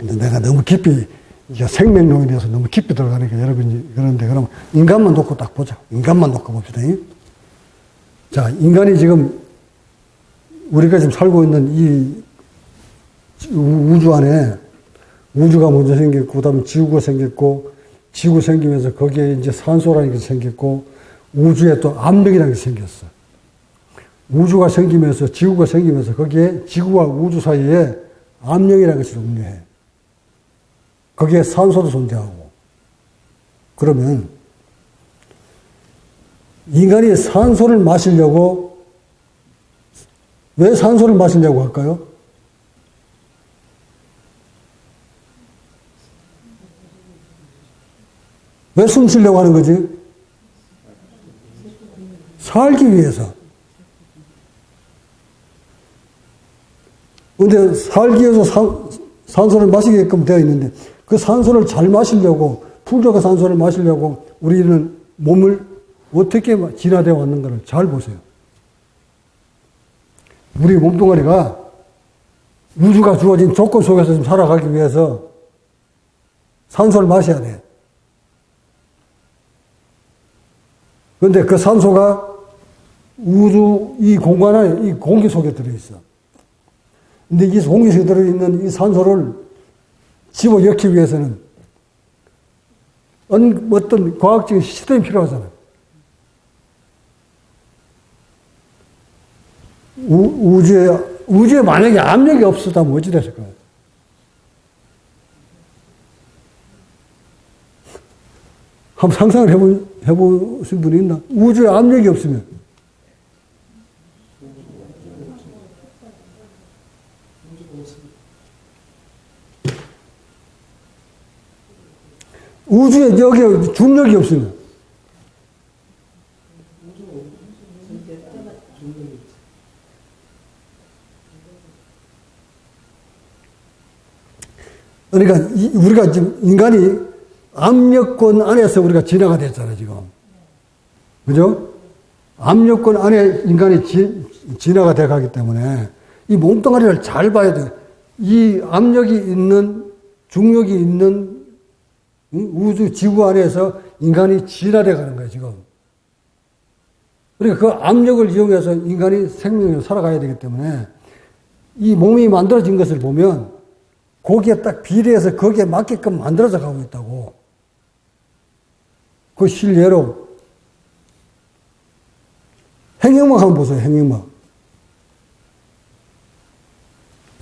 근데 내가 너무 깊이, 이게 생명론에 대해서 너무 깊이 들어가니까 여러분이 그런데, 그러면 인간만 놓고 딱 보자. 인간만 놓고 봅시다. 자, 인간이 지금, 우리가 지금 살고 있는 이 우주 안에, 우주가 먼저 생겼고, 그 다음에 지구가 생겼고, 지구 생기면서 거기에 이제 산소라는 게 생겼고, 우주에 또 압력이라는 게 생겼어. 우주가 생기면서, 지구가 생기면서 거기에 지구와 우주 사이에 압력이라는 것이 존재해. 거기에 산소도 존재하고. 그러면 인간이 산소를 마시려고, 왜 산소를 마시려고 할까요? 왜 숨 쉬려고 하는 거지? 살기 위해서. 근데 살기 위해서 산소를 마시게끔 되어 있는데, 그 산소를 잘 마시려고, 풍족한 산소를 마시려고 우리는 몸을 어떻게 진화되어 왔는가를 잘 보세요. 우리 몸뚱아리가 우주가 주어진 조건 속에서 좀 살아가기 위해서 산소를 마셔야 돼. 그런데 그 산소가 우주 이 공간 안에 이 공기 속에 들어있어. 근데 이 공기 속에 들어있는 이 산소를 집어넣기 위해서는 어떤 과학적인 시스템이 필요하잖아. 우주에 만약에 압력이 없었다면 어찌 됐을까요? 한번 상상을 해보신 분이 있나? 우주에 압력이 없으면. 우주에 여기 중력이 없으면. 그러니까 우리가 지금 인간이 압력권 안에서 우리가 진화가 됐잖아요, 지금. 그죠? 압력권 안에 인간이 진화가 돼 가기 때문에 이 몸뚱아리를 잘 봐야 돼요. 이 압력이 있는, 중력이 있는 우주 지구 안에서 인간이 진화돼 가는 거예요, 지금. 그러니까 그 압력을 이용해서 인간이 생명을 살아가야 되기 때문에 이 몸이 만들어진 것을 보면 거기에 딱 비례해서 거기에 맞게끔 만들어져 가고 있다고. 그 실례로 행역막 한번 보세요, 행역막.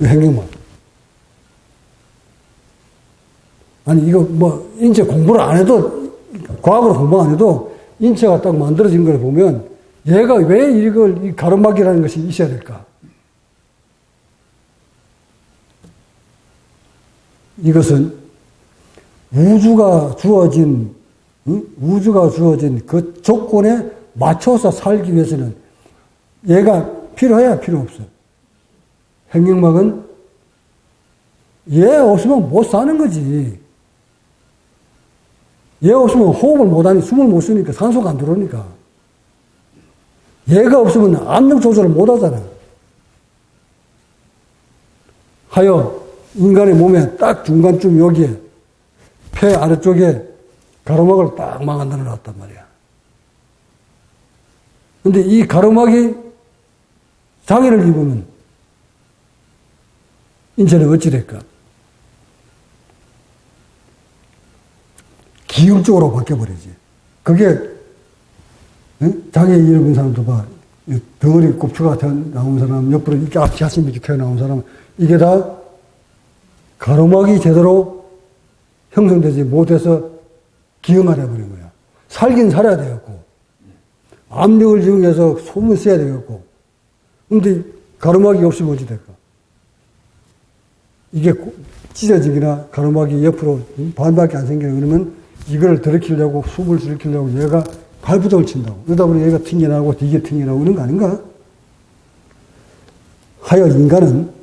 이 행역막. 아니, 이거 뭐, 인체 공부를 안 해도, 과학으로 공부 안 해도, 인체가 딱 만들어진 걸 보면, 얘가 왜 이걸, 이 가로막이라는 것이 있어야 될까? 이것은 우주가 주어진 그 조건에 맞춰서 살기 위해서는 얘가 필요해야 필요 없어. 행역막은 얘 없으면 못 사는 거지. 얘 없으면 호흡을 못하니, 숨을 못 쉬니까 산소가 안 들어오니까. 얘가 없으면 압력 조절을 못 하잖아. 하여 인간의 몸에 딱 중간쯤 여기에 폐 아래쪽에 가로막을 딱 만들어 놨단 말이야. 근데 이 가로막이 장애를 입으면 인체는 어찌 될까? 기형적으로 바뀌어버리지. 그게 장애 입은 사람도 봐. 덩어리 꼽추가 나온 사람, 옆으로 이렇게 앞치 하심 이렇게 튀어나온 사람, 이게 다 가로막이 제대로 형성되지 못해서 기형을 해버린 거야. 살긴 살아야 되겠고, 압력을 이용해서 숨을 쉬어야 되겠고, 근데 가로막이 없으면 어찌 될까? 이게 찢어지거나 가로막이 옆으로 반밖에 안 생기나 그러면 이걸 들이키려고, 숨을 들이키려고 얘가 발부동을 친다고. 그러다 보니 얘가 튕겨나고 이게 튕겨나고 그런 거 아닌가? 하여 인간은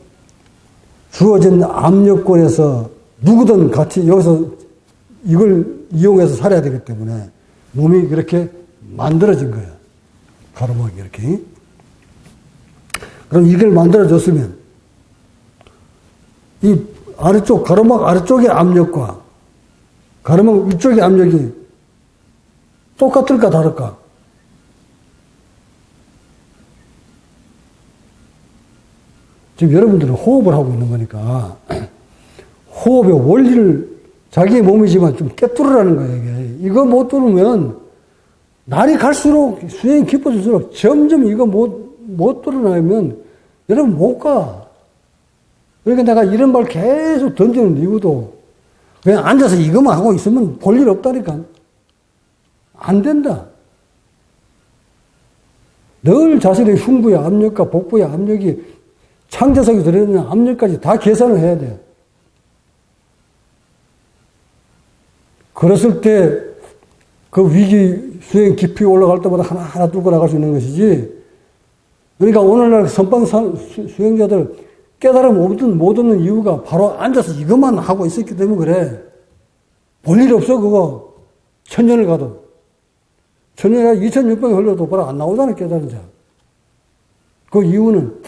주어진 압력권에서 누구든 같이 여기서 이걸 이용해서 살아야 되기 때문에 몸이 그렇게 만들어진 거야. 가로막이 이렇게. 그럼 이걸 만들어줬으면 이 가로막 아래쪽의 압력과 가로막 위쪽의 압력이 똑같을까 다를까? 지금 여러분들은 호흡을 하고 있는 거니까 호흡의 원리를 자기의 몸이지만 좀 깨뚫으라는 거예요. 이게. 이거 못 뚫으면 날이 갈수록 수행이 깊어질수록 점점 이거 못 뚫어나면 여러분 못 가. 그러니까 내가 이런 말 계속 던지는 이유도 그냥 앉아서 이것만 하고 있으면 볼 일 없다니까. 안 된다. 늘 자신의 흉부의 압력과 복부의 압력이 창자석에 들어있는 압력까지 다 계산을 해야 돼요. 그랬을 때 그 위기 수행 깊이 올라갈 때마다 하나하나 뚫고 나갈 수 있는 것이지. 그러니까 오늘날 선방 수행자들 깨달음 못 얻는 이유가 바로 앉아서 이것만 하고 있었기 때문에 그래. 볼 일 없어 그거. 천년을 가도. 천년이 2600이 흘러도 바로 안 나오잖아 깨달은 자. 그 이유는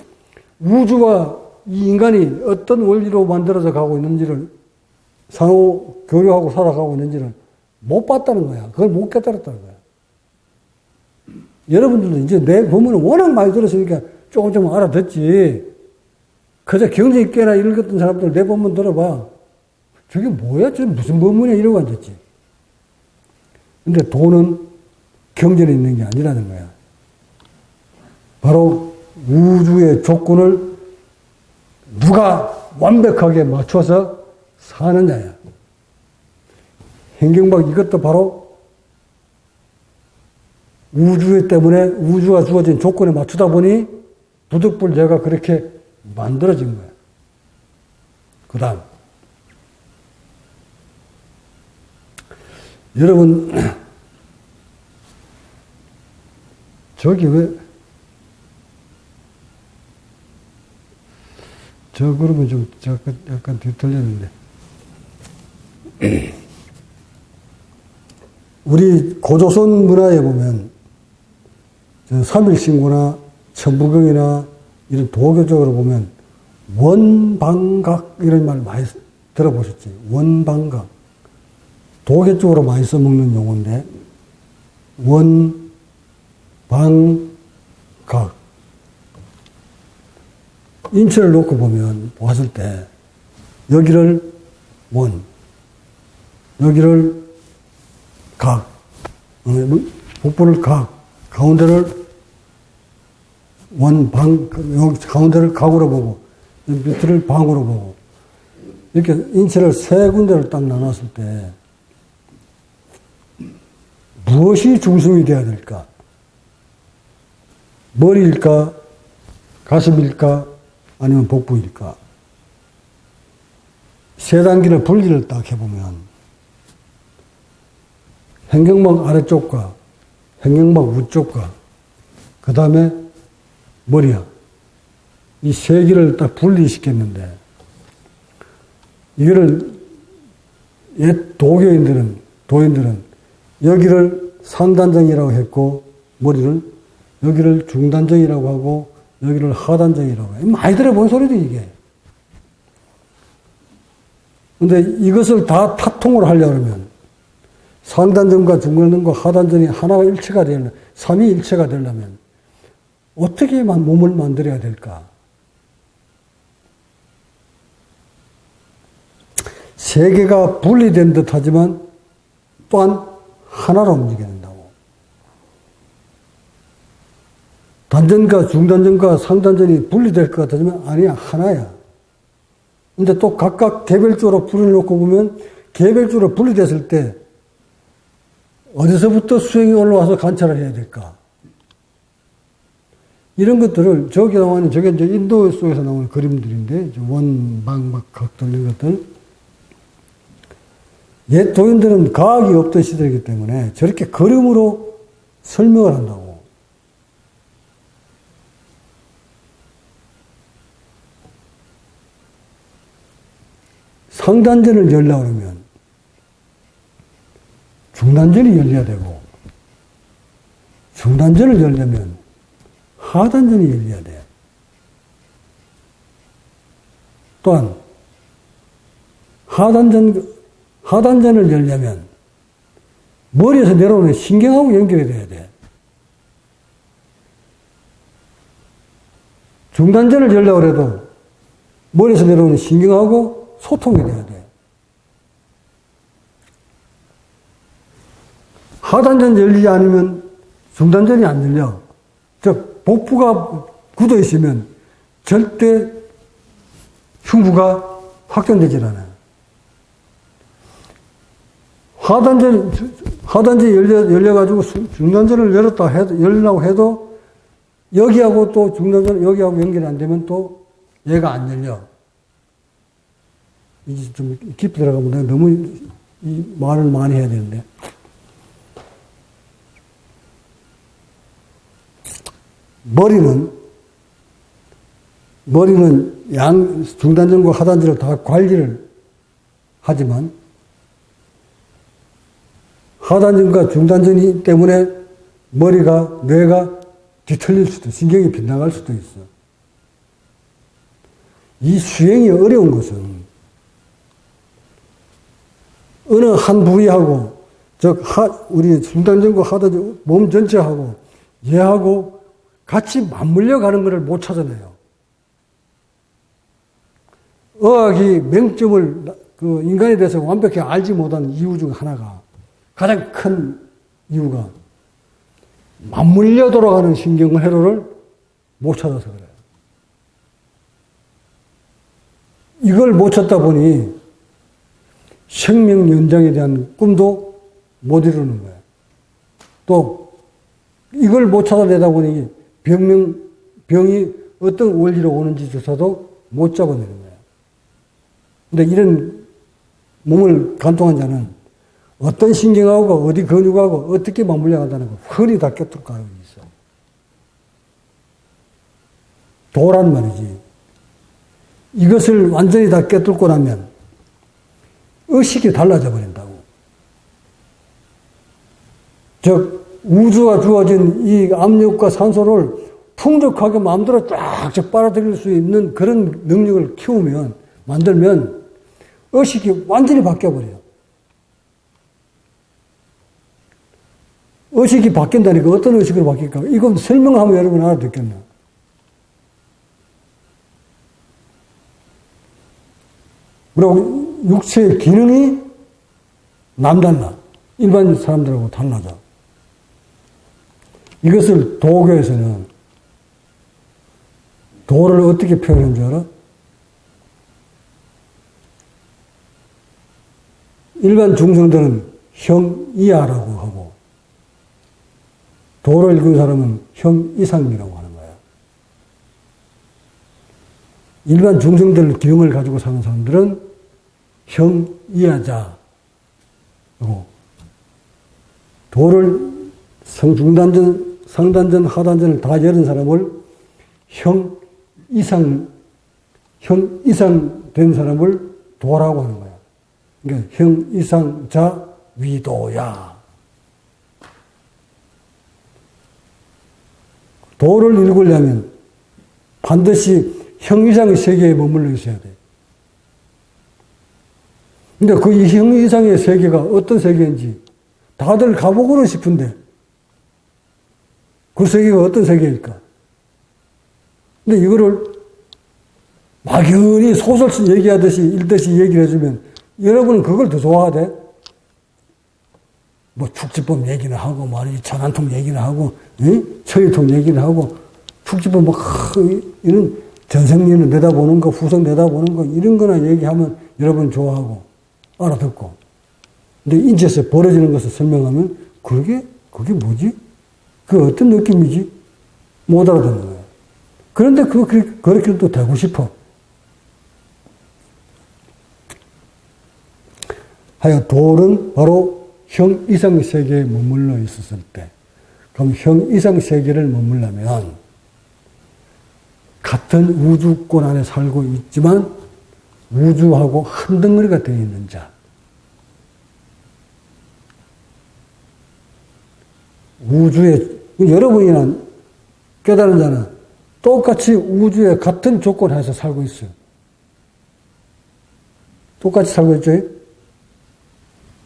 우주와 이 인간이 어떤 원리로 만들어져 가고 있는지를 상호 교류하고 살아가고 있는지를 못 봤다는 거야. 그걸 못 깨달았다는 거야. 여러분들도 이제 내 법문을 워낙 많이 들었으니까 조금 알아듣지. 그저 경제 있게나 읽었던 사람들 내 법문 들어봐. 저게 뭐야? 저게 무슨 법문이야? 이러고 앉았지. 근데 돈은 경전에 있는 게 아니라는 거야. 바로 우주의 조건을 누가 완벽하게 맞춰서 사느냐야. 행경박 이것도 바로 우주 때문에 우주가 주어진 조건에 맞추다 보니 부득불제가 그렇게 만들어진 거야. 그 다음. 여러분, 저기 그러면 좀 약간 뒤틀렸는데. 우리 고조선 문화에 보면, 삼일신고나 천부경이나 이런 도교 쪽으로 보면, 원방각, 이런 말 많이 들어보셨지? 원방각. 도교 쪽으로 많이 써먹는 용어인데, 원방각. 인체를 놓고 봤을 때, 여기를 원, 여기를 각, 복부를 각, 가운데를 원방, 가운데를 각으로 보고, 밑을 방으로 보고, 이렇게 인체를 세 군데를 딱 나눴을 때, 무엇이 중심이 되어야 될까? 머리일까? 가슴일까? 아니면 복부일까? 세 단계를 분리를 딱 해보면, 행경막 아래쪽과 행경막 위쪽과 그 다음에 머리야. 이 세 개를 딱 분리시켰는데 이거를 옛 도인들은 여기를 상단정이라고 했고 머리를 여기를 중단정이라고 하고 여기를 하단정이라고 해. 많이 들어본 소리도 이게. 근데 이것을 다 타통을 하려면 상단전과 중간전과 하단전이 하나가 일체가 되려면, 삼위일체가 되려면 어떻게 몸을 만들어야 될까? 세 개가 분리된 듯 하지만 또한 하나로 움직여야 된다고. 단전과 중단전과 상단전이 분리될 것 같지만 아니야, 하나야. 근데 또 각각 개별적으로 분리해놓고 보면 개별적으로 분리됐을 때 어디서부터 수행이 올라와서 관찰을 해야 될까? 이런 것들을 저게 이제 인도 속에서 나오는 그림들인데, 원방막각 이런 것들. 옛 도인들은 과학이 없던 시대이기 때문에 저렇게 그림으로 설명을 한다고. 상단전을 열려고 하면 중단전이 열려야 되고, 중단전을 열려면 하단전이 열려야 돼. 또한 하단전을 열려면 머리에서 내려오는 신경하고 연결이 돼야 돼. 중단전을 열려고 해도 머리에서 내려오는 신경하고 소통이 돼야 돼. 하단전 열리지 않으면 중단전이 안 열려. 즉, 복부가 굳어 있으면 절대 흉부가 확정되질 않아요. 하단전이 열려가지고 중단전을 열려고 해도 여기하고 또 중단전, 여기하고 연결이 안 되면 또 얘가 안 열려. 이제 좀 깊이 들어가면 내가 너무 이 말을 많이 해야 되는데. 머리는 중단전과 하단전을 다 관리를 하지만 하단전과 중단전이 때문에 뇌가 뒤틀릴 수도, 신경이 빗나갈 수도 있어. 이 수행이 어려운 것은 어느 한 부위하고, 우리 중단전과 하단전, 몸 전체하고 얘하고 같이 맞물려 가는 것을 못 찾아내요. 의학이 맹점을, 인간에 대해서 완벽히 알지 못한 이유 중 하나가, 가장 큰 이유가 맞물려 돌아가는 신경 회로를 못 찾아서 그래요. 이걸 못 찾다 보니 생명 연장에 대한 꿈도 못 이루는 거예요. 또 이걸 못 찾아내다 보니 병이 어떤 원리로 오는지조차도 못 잡아내는 거예요. 근데 이런 몸을 간통한 자는 어떤 신경하고 어디 근육하고 어떻게 맞물려 간다는 거 흔히 다 꿰뚫고 알고 있어. 도란 말이지. 이것을 완전히 다 꿰뚫고 나면 의식이 달라져 버린다고. 즉 우주가 주어진 이 압력과 산소를 풍족하게 마음대로 쫙쫙 빨아들일 수 있는 그런 능력을 만들면 의식이 완전히 바뀌어버려요. 의식이 바뀐다니까 어떤 의식으로 바뀔까? 이건 설명하면 여러분 알아듣겠나? 그리고 육체의 기능이 남달라. 일반 사람들하고 달라져. 이것을 도교에서는 도를 어떻게 표현한 줄 알아? 일반 중생들은 형이하라고 하고 도를 읽은 사람은 형이상이라고 하는 거야. 일반 중생들 기능을 가지고 사는 사람들은 형이하자. 도를 중단전, 상단전, 하단전을 다 열은 사람을 형이상 된 사람을 도라고 하는 거야. 그러니까 형이상자 위도야. 도를 읽으려면 반드시 형이상의 세계에 머물러 있어야 돼. 근데 그 형이상의 세계가 어떤 세계인지 다들 가보고는 싶은데 그 세계가 어떤 세계일까? 근데 이거를 막연히 소설 얘기하듯이 읽듯이 얘기를 해주면 여러분은 그걸 더 좋아하대? 뭐 축지법 얘기는 하고 말이지 전한통 얘기는 하고 처리통 얘기는 하고 축지법 이런 전생리는 내다보는 거 후생 내다보는 거 이런 거나 얘기하면 여러분 좋아하고 알아듣고 근데 인체에서 벌어지는 것을 설명하면 그게 뭐지? 그 어떤 느낌이지? 못 알아듣는 거예요. 그런데 그렇게 또 되고 싶어. 하여 도는 바로 형 이상 세계에 머물러 있었을 때, 그럼 형 이상 세계를 머물려면 같은 우주권 안에 살고 있지만 우주하고 한 덩어리가 되어 있는 자. 우주에, 여러분이나 깨달은 자는 똑같이 우주에 같은 조건 하에서 살고 있어요. 똑같이 살고 있죠.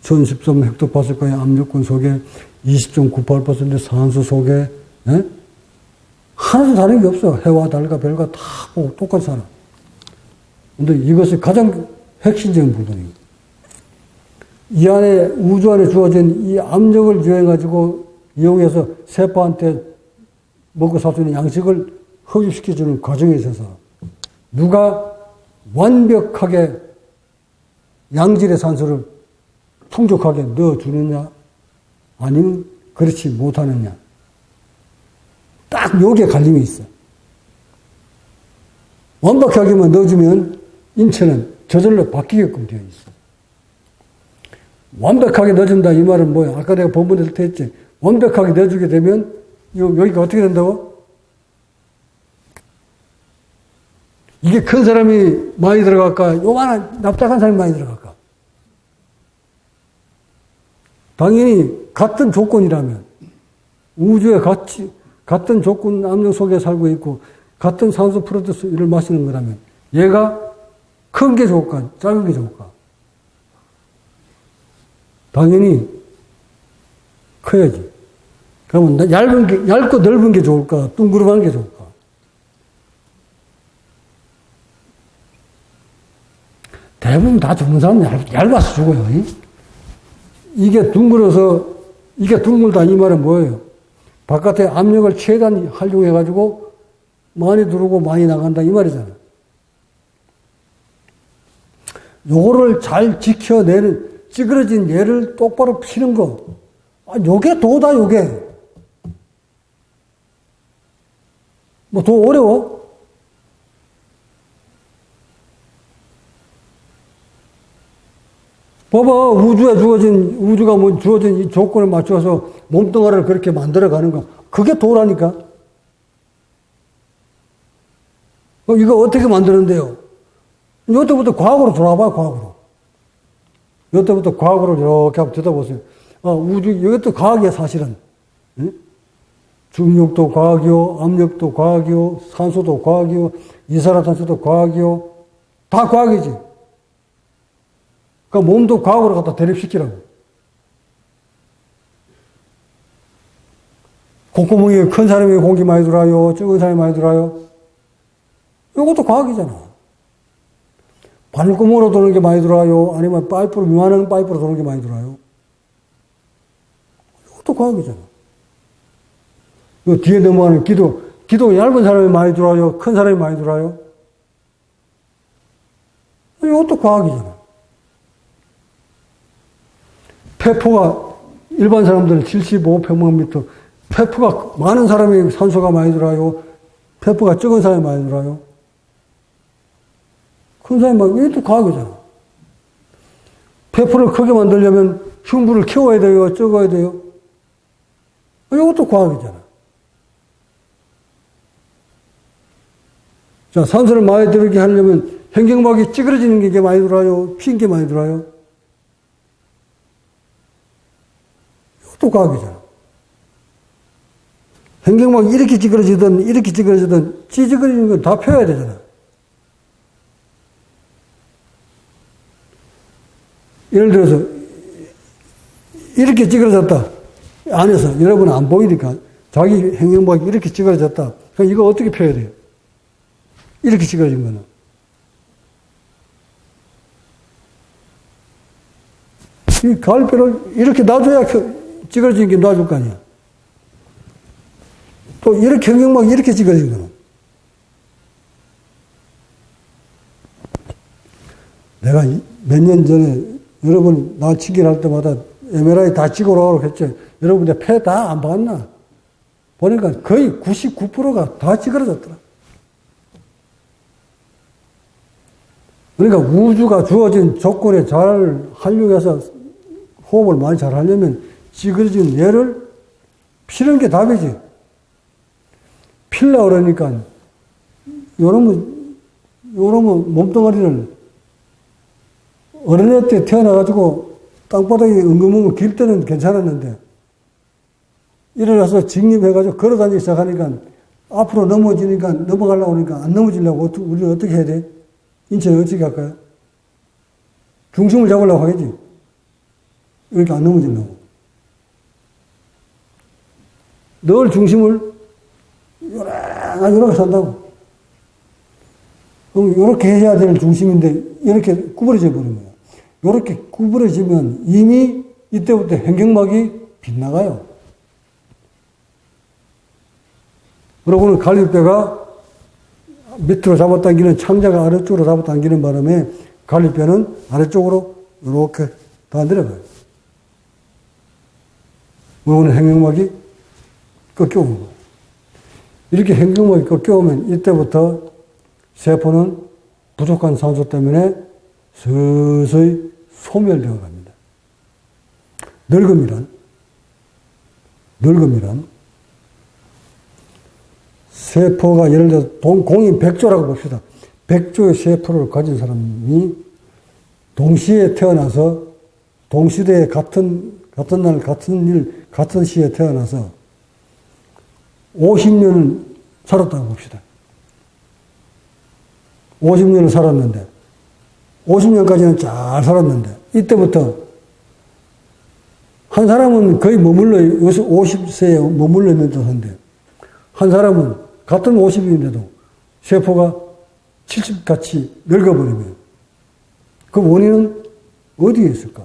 1013헥토파스칼의 압력권 속에 20.98% 산소 속에, 예? 하나도 다른 게 없어. 해와 달과 별과 다 보고 똑같이 살아. 근데 이것이 가장 핵심적인 부분입니다. 이 안에, 우주 안에 주어진 이 압력을 이용해서 세포한테 먹고 살 수 있는 양식을 흡입시켜주는 과정에 있어서 누가 완벽하게 양질의 산소를 풍족하게 넣어주느냐, 아니면 그렇지 못하느냐. 딱 여기에 갈림이 있어. 완벽하게만 넣어주면 인체는 저절로 바뀌게끔 되어 있어. 완벽하게 넣어준다 이 말은 뭐야? 아까 내가 본문에서 했지. 완벽하게 넣어주게 되면 여기가 어떻게 된다고? 이게 큰 사람이 많이 들어갈까? 요만한 납작한 사람이 많이 들어갈까? 당연히 같은 조건이라면 우주에 같은 조건 압력 속에 살고 있고 같은 산소 프로듀스를 마시는 거라면 얘가 큰 게 좋을까? 작은 게 좋을까? 당연히 커야지. 그러면 얇고 넓은 게 좋을까? 둥그름한 게 좋을까? 대부분 다 죽는 사람은 얇아서 죽어요. 이게 둥글다 이 말은 뭐예요? 바깥에 압력을 최대한 활용해가지고 많이 들어오고 많이 나간다 이 말이잖아요. 요거를 잘 지켜내는 찌그러진 얘를 똑바로 피는 거. 요게 도다 요게. 뭐 더 어려워? 봐봐, 우주가 주어진 이 조건에 맞춰서 몸뚱아리를 그렇게 만들어가는 거. 그게 도라니까. 이거 어떻게 만드는데요? 이때부터 과학으로 돌아봐, 과학으로. 이때부터 과학으로 이렇게 한번 들여다보세요. 이것도 과학이야, 사실은. 응? 중력도 과학이요, 압력도 과학이요, 산소도 과학이요, 이산화탄소도 과학이요. 다 과학이지. 그러니까 몸도 과학으로 갖다 대립시키라고. 콧구멍에 큰 사람이 공기 많이 들어와요, 적은 사람이 많이 들어와요. 이것도 과학이잖아. 바늘구멍으로 도는 게 많이 들어와요, 아니면 미만한 파이프로 도는 게 많이 들어와요. 이것도 과학이잖아. 뒤에 넘어가는 기도 얇은 사람이 많이 들어와요, 큰 사람이 많이 들어와요. 이것도 과학이잖아. 폐포가 일반 사람들은 75평방미터, 폐포가 많은 사람이 산소가 많이 들어와요, 폐포가 적은 사람이 많이 들어와요. 큰 사람이 많이, 이것도 과학이잖아. 폐포를 크게 만들려면 흉부를 키워야 돼요, 적어야 돼요. 이것도 과학이잖아. 자, 산소를 많이 들어오게 하려면 횡격막이 찌그러지는 게 많이 들어와요, 핀 게 많이 들어와요. 또 과학이잖아. 횡격막이 이렇게 찌그러지든 찌그러지는 건 다 펴야 되잖아. 예를 들어서 이렇게 찌그러졌다. 안에서 여러분은 안 보이니까 자기 횡격막이 이렇게 찌그러졌다. 그럼 이거 어떻게 펴야 돼요? 이렇게 찌그러진 거는. 이 갈비를 이렇게 놔줘야 찌그러진 게 놔줄 거 아니야. 또 이렇게 횡격막이 이렇게 찌그러진 거는. 내가 몇 년 전에 여러분 나 치기를 할 때마다 MRI 다 찍으라고 했죠. 여러분 내 폐 다 안 봤나? 보니까 거의 99%가 다 찌그러졌더라. 그러니까 우주가 주어진 조건에 잘 활용해서 호흡을 많이 잘 하려면 찌그러진 얘를 피는 게 답이지. 필라 그러니까 요러면 몸뚱아리를 어린애 때 태어나가지고 땅바닥에 엉금엉금 길 때는 괜찮았는데 일어나서 직립해가지고 걸어다니기 시작하니까 앞으로 넘어가려고 하니까 안 넘어지려고 우리는 어떻게 해야 돼? 인체는 어떻게 할까요? 중심을 잡으려고 하겠지. 이렇게 안 넘어지려고. 늘 중심을 요렇게 산다고. 그럼 요렇게 해야 될 중심인데 이렇게 구부러져 버린 거예요. 요렇게 구부러지면 이미 이때부터 횡격막이 빗나가요. 그러고는 갈비뼈가 밑으로 잡아당기는 창자가 아래쪽으로 잡아당기는 바람에 갈비뼈는 아래쪽으로 이렇게 다 내려가요. 그러고는 횡격막이 꺾여오는 거예요. 이렇게 횡격막이 꺾여오면 이때부터 세포는 부족한 산소 때문에 서서히 소멸되어 갑니다. 늙음이란 세포가 예를 들어서 공이 100조라고 봅시다. 100조의 세포를 가진 사람이 동시에 태어나서 동시대에 같은 날, 같은 일, 같은 시에 태어나서 50년을 살았다고 봅시다. 50년을 살았는데 50년까지는 잘 살았는데 이때부터 한 사람은 거의 요새 50세에 머물러 있는 듯한데 한 사람은 같은 50인데도 세포가 70같이 늙어버리면 그 원인은 어디에 있을까?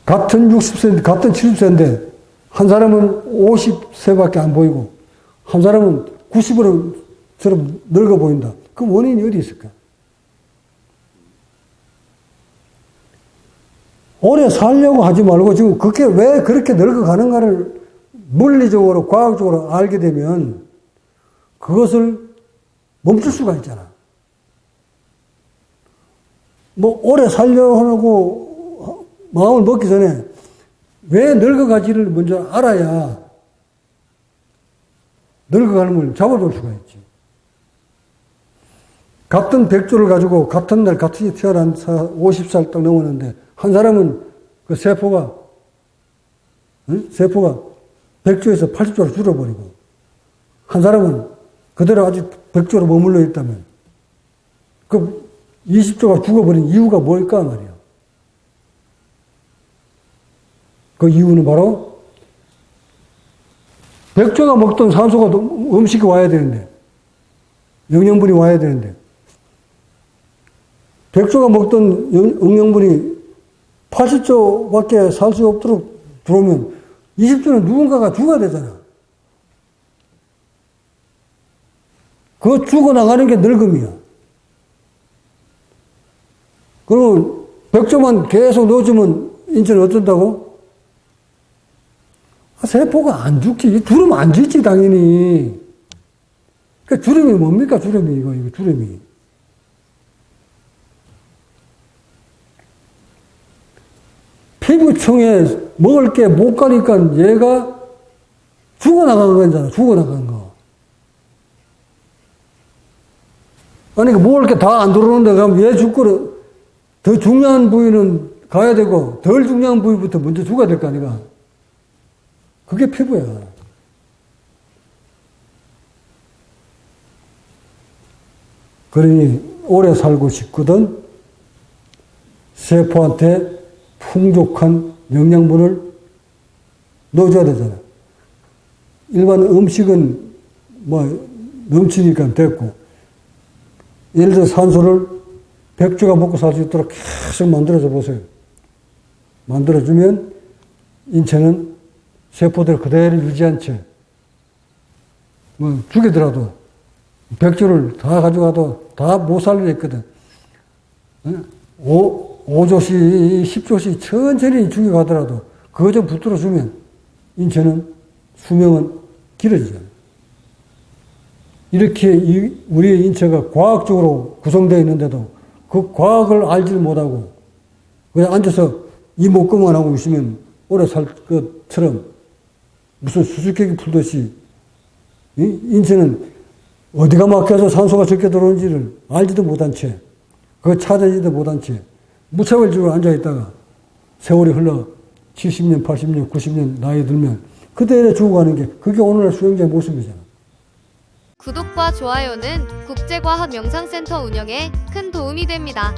같은 60세인데, 같은 70세인데 한 사람은 50세밖에 안 보이고 한 사람은 90으로처럼 늙어 보인다. 그 원인이 어디 있을까? 오래 살려고 하지 말고 지금 그게 왜 그렇게 늙어가는가를 물리적으로, 과학적으로 알게 되면 그것을 멈출 수가 있잖아. 뭐 오래 살려고 마음을 먹기 전에 왜 늙어가지를 먼저 알아야 늙어가는 걸 잡아볼 수가 있지. 같은 백조를 가지고 같은 날 같이 태어난 50살 딱 넘었는데 한 사람은 그 세포가 백조에서 80조로 줄어버리고 한 사람은 그대로 아직 백조로 머물러 있다면 그 20조가 죽어버린 이유가 뭘까 말이야. 그 이유는 바로 백조가 먹던 산소가 음식이 와야 되는데 영양분이 와야 되는데 백조가 먹던 영양분이 80조밖에 살 수 없도록 들어오면 20조는 누군가가 죽어야 되잖아. 그거 죽어나가는 게 늙음이야. 그러면 백조만 계속 넣어주면 인체는 어쩐다고? 세포가 안 죽지. 주름 안 짓지, 당연히. 그 주름이 뭡니까, 주름이, 이거 주름이. 피부층에 먹을 게 못 가니까 얘가 죽어나간 거잖아, 죽어나간 거. 아니, 먹을 게 다 안 들어오는데, 그럼 얘 죽거든. 더 중요한 부위는 가야 되고, 덜 중요한 부위부터 먼저 죽어야 될 거 아니가. 그게 피부야. 그러니 오래 살고 싶거든 세포한테 풍족한 영양분을 넣어줘야 되잖아. 일반 음식은 뭐 넘치니까 됐고, 예를 들어 산소를 백조가 먹고 살 수 있도록 계속 만들어줘 보세요. 만들어주면 인체는 세포들 그대로 유지한 채, 뭐, 죽이더라도, 백조를 다 가져가도 다 못 살려 했거든. 5조씩, 10조씩 천천히 죽여가더라도, 그거 좀 붙들어주면, 인체는, 수명은 길어지잖아. 이렇게 우리의 인체가 과학적으로 구성되어 있는데도, 그 과학을 알지를 못하고, 그냥 앉아서 이목구만 하고 있으면, 오래 살 것처럼, 무슨 수수께끼 풀듯이 인체는 어디가 막혀서 산소가 적게 들어오는지를 알지도 못한 채, 그거 찾아지도 못한 채 무차별 주고 앉아있다가 세월이 흘러 70년, 80년, 90년 나이 들면 그대로 죽어가는 게 그게 오늘날 수행자의 모습이잖아. 구독과 좋아요는 국제과학명상센터 운영에 큰 도움이 됩니다.